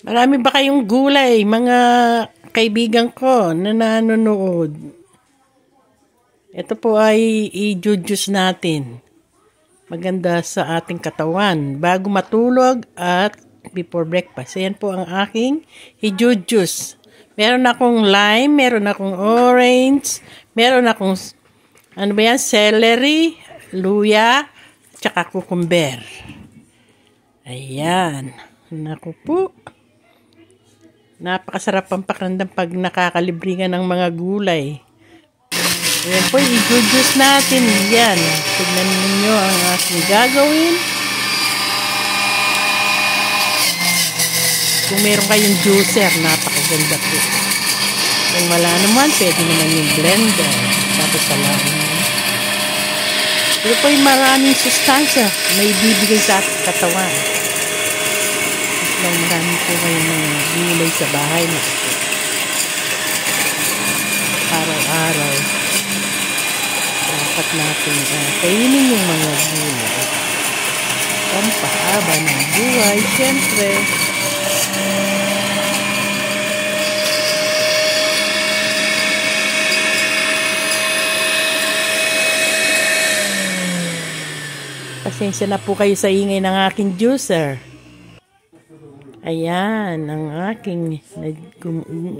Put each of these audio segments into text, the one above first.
Marami ba kayong gulay, mga kaibigan ko na nanonood? Ito po ay i-juice natin. Maganda sa ating katawan. Bago matulog at before breakfast. Ayan po ang aking i-juice. Meron akong lime, meron akong orange, meron akong, ano ba yan, celery, luya, tsaka cucumber. Ayan. Naku po. Napakasarap ang pakiramdam pag nakakalibringan ng mga gulay. Ayan po, i-juice natin. Yan. Tignan ninyo ang aking gagawin. Kung meron kayong juicer, napakaganda po. Kung wala naman, pwede naman yung blender. Tapos salamin. Pero po yung maraming sustansya may bibigay sa ating katawan. Marami po kayong mga gulay sa bahay na ito. Araw-araw dapat natin kainin yung mga gulay. Pampahaba ng buhay, syempre. Pasensya na po kayo sa ingay ng aking juicer. Ayan, ang aking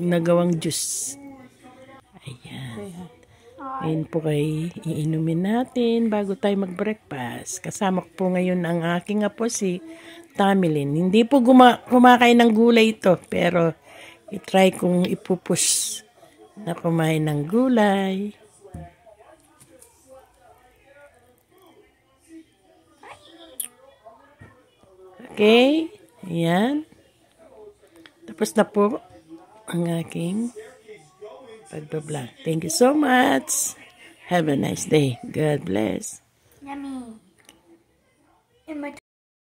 nagawang juice. Ayan. Ayan po kay iinumin natin bago tayo mag-breakfast. Kasama ko po ngayon ang aking apo si Tamilin. Hindi po kumakain ng gulay ito, pero itry kong ipupush na kumain ng gulay. Okay, ayan. Tapos na po ang aking pagbablog. Thank you so much. Have a nice day. God bless. Yummy.